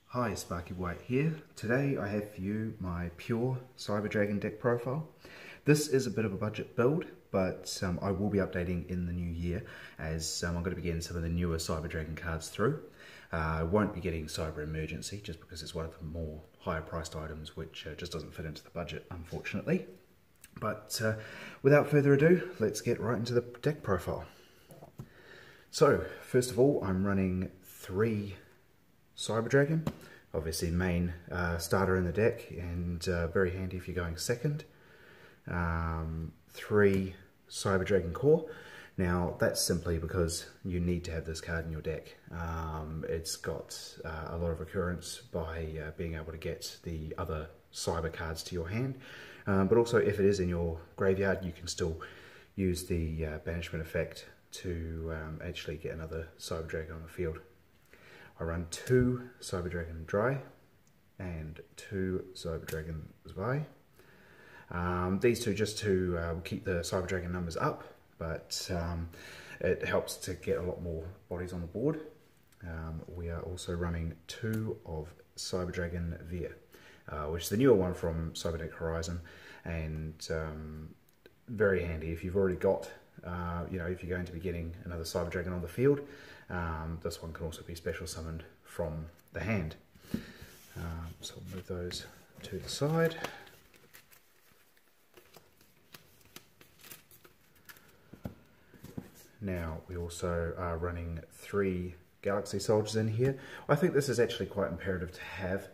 Hi, Sparky White here. Today I have for you my pure Cyber Dragon deck profile. This is a bit of a budget build, but I will be updating in the new year as I'm going to be getting some of the newer Cyber Dragon cards through. I won't be getting Cyber Emergency just because it's one of the more higher priced items which just doesn't fit into the budget, unfortunately. But without further ado, let's get right into the deck profile. So, first of all, I'm running 3 Cyber Dragon, obviously main starter in the deck and very handy if you're going second. 3 Cyber Dragon Core. Now that's simply because you need to have this card in your deck. It's got a lot of occurrence by being able to get the other Cyber cards to your hand, but also if it is in your graveyard you can still use the banishment effect to actually get another Cyber Dragon on the field. I run 2 Cyber Dragon Dry and 2 Cyber Dragon Zwei. These two just to keep the Cyber Dragon numbers up, but it helps to get a lot more bodies on the board. We are also running 2 of Cyber Dragon Veer, which is the newer one from Cyberdeck Horizon, and very handy if you've already got, if you're going to be getting another Cyber Dragon on the field. This one can also be special summoned from the hand. So we'll move those to the side. Now we also are running 3 Galaxy Soldiers in here. I think this is actually quite imperative to have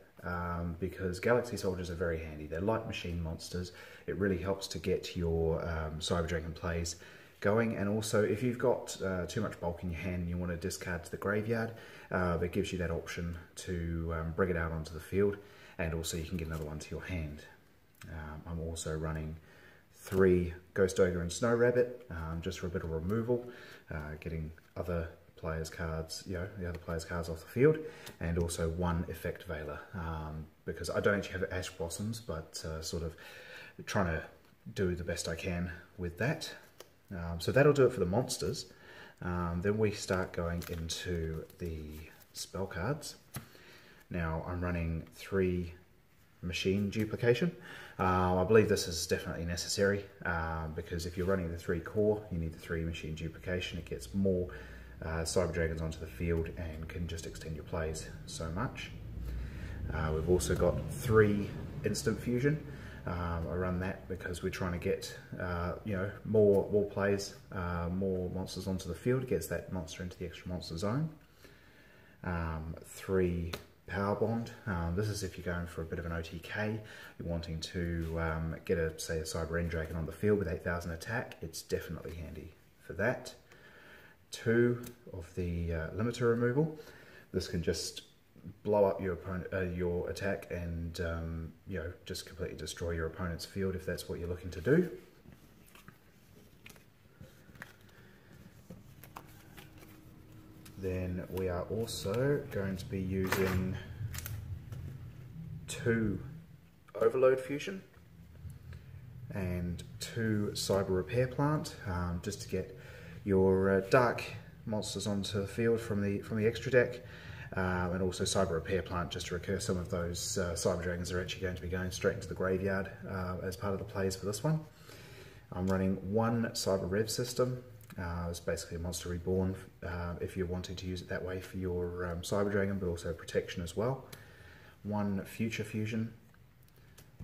because Galaxy Soldiers are very handy. They're light machine monsters. It really helps to get your Cyber Dragon plays going, and also if you've got too much bulk in your hand and you want to discard to the graveyard, it gives you that option to bring it out onto the field, and also you can get another one to your hand. I'm also running 3 Ghost Ogre and Snow Rabbit, just for a bit of removal, getting other players' cards, the other players' cards off the field, and also 1 Effect Veiler, because I don't actually have Ash Blossoms, but sort of trying to do the best I can with that. So that'll do it for the monsters. Then we start going into the spell cards. Now I'm running 3 Machine Duplication. I believe this is definitely necessary because if you're running the 3 core, you need the 3 Machine Duplication. It gets more Cyber Dragons onto the field and can just extend your plays so much. We've also got 3 Instant Fusion. I run that because we're trying to get more plays, more monsters onto the field. It gets that monster into the extra monster zone. 3 Power Bond. This is if you're going for a bit of an OTK, you're wanting to get say a Cyber End Dragon on the field with 8,000 attack. It's definitely handy for that. 2 of the limiter removal. This can just blow up your opponent, your attack, and just completely destroy your opponent's field if that's what you're looking to do. Then we are also going to be using 2 Overload Fusion and 2 Cyber Repair Plant, just to get your dark monsters onto the field from the extra deck. And also Cyber Repair Plant just to recur some of those Cyber Dragons that are actually going to be going straight into the graveyard as part of the plays for this one. I'm running 1 Cyber Rev System. It's basically a Monster Reborn if you're wanting to use it that way for your Cyber Dragon, but also protection as well. 1 Future Fusion,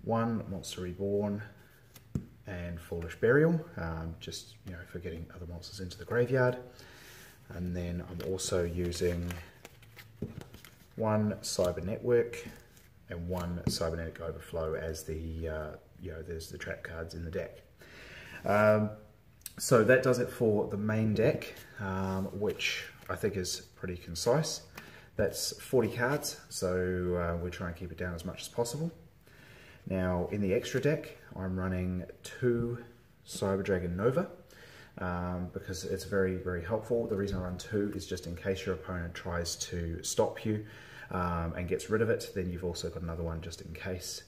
1 Monster Reborn, and Foolish Burial, just for getting other monsters into the graveyard. And then I'm also using 1 Cyber Network and 1 Cybernetic Overflow as the there's the trap cards in the deck. So that does it for the main deck, which I think is pretty concise. That's 40 cards, so we try and keep it down as much as possible. Now in the extra deck, I'm running 2 Cyber Dragon Nova, because it's very, very helpful. The reason I run 2 is just in case your opponent tries to stop you and gets rid of it, then you've also got another one just in case.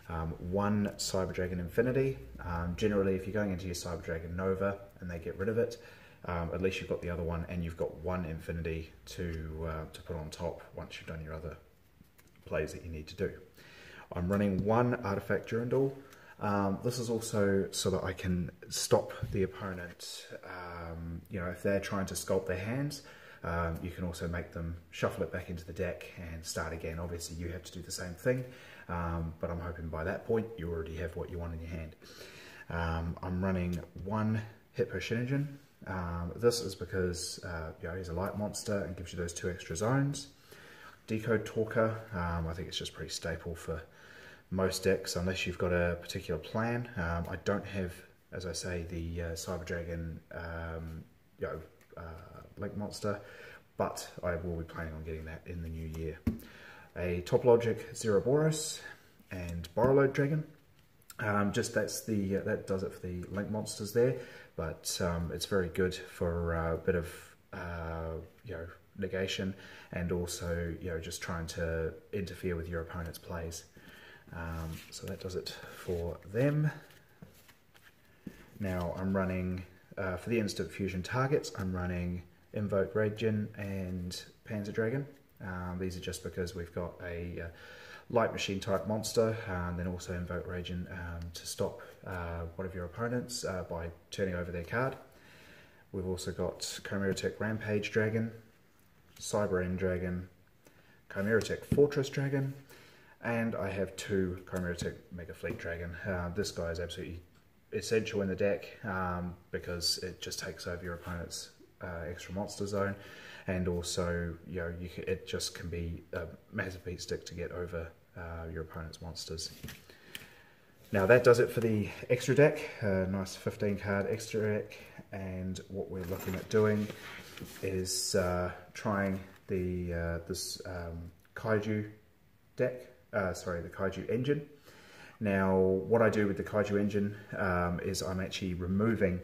1 Cyber Dragon Infinity. Generally, if you're going into your Cyber Dragon Nova and they get rid of it, at least you've got the other one, and you've got one infinity to put on top once you've done your other plays that you need to do. I'm running one artifact Durandal. This is also so that I can stop the opponent, you know, if they're trying to sculpt their hands. You can also make them shuffle it back into the deck and start again. Obviously you have to do the same thing, but I'm hoping by that point you already have what you want in your hand. I'm running one hit per shin engine. This is because you know, he's a light monster and gives you those 2 extra zones. Decode Talker, I think it's just pretty staple for most decks unless you've got a particular plan. I don't have, as I say, the Cyber Dragon you know, Link monster, but I will be planning on getting that in the new year. A Top Logic Zeroboros and Borrowload Dragon. Just that does it for the Link monsters there, but it's very good for a bit of you know, negation, and also, you know, just trying to interfere with your opponent's plays. So that does it for them. Now I'm running, for the instant fusion targets, I'm running Invoke Ragin and Panzer Dragon. These are just because we've got a light machine type monster, and then also Invoke Ragin to stop one of your opponents by turning over their card. We've also got Chimeratech Rampage Dragon, Cyber End Dragon, Chimeratech Fortress Dragon, and I have 2 Chimeratech Mega Fleet Dragon. This guy is absolutely essential in the deck because it just takes over your opponent's extra monster zone, and also, you know, it just can be a massive beat stick to get over your opponent's monsters. Now that does it for the extra deck. Nice 15 card extra deck, and what we're looking at doing is trying this Kaiju deck, sorry, the Kaiju Engine. Now what I do with the Kaiju Engine is I'm actually removing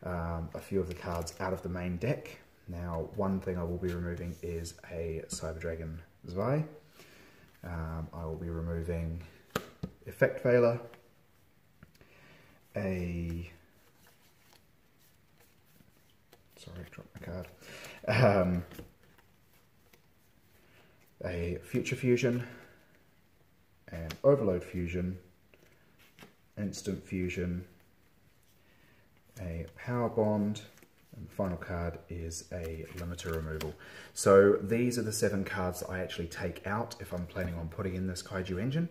a few of the cards out of the main deck. Now one thing I will be removing is a Cyber Dragon Zwei. I will be removing Effect Veiler, sorry, I dropped my card, a Future Fusion, an Overload Fusion, Instant Fusion, a Power Bond, and the final card is a Limiter Removal. So these are the 7 cards that I actually take out if I'm planning on putting in this Kaiju Engine,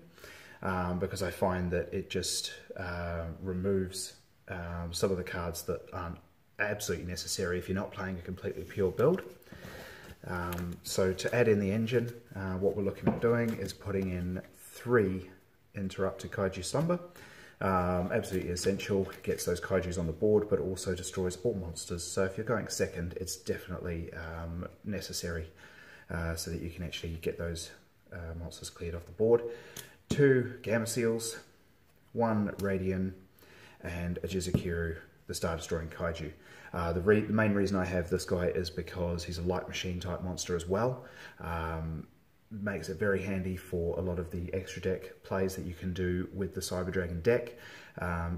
because I find that it just removes some of the cards that aren't absolutely necessary if you're not playing a completely pure build. So to add in the engine, what we're looking at doing is putting in 3 Interrupted Kaiju Slumber. Absolutely essential, gets those kaijus on the board, but also destroys all monsters. So if you're going second, it's definitely necessary so that you can actually get those monsters cleared off the board. 2 Gamma Seals, 1 Radian, and a Jizukiru, the Star Destroying Kaiju. The main reason I have this guy is because he's a light machine type monster as well. Makes it very handy for a lot of the extra deck plays that you can do with the Cyber Dragon deck.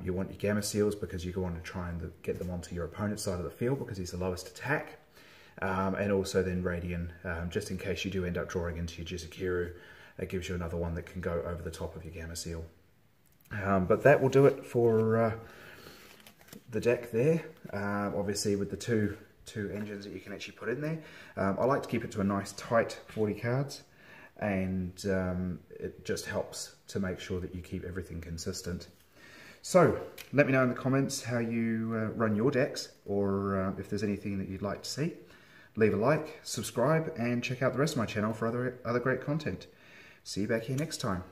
You want your Gamma Seals because you want to try and get them onto your opponent's side of the field because he's the lowest attack. And also then Radian, just in case you do end up drawing into your Jizukiru, it gives you another one that can go over the top of your Gamma Seal. But that will do it for the deck there. Obviously with the two engines that you can actually put in there. I like to keep it to a nice tight 40 cards, and it just helps to make sure that you keep everything consistent. So let me know in the comments how you run your decks, or if there's anything that you'd like to see. Leave a like, subscribe, and check out the rest of my channel for other great content. See you back here next time.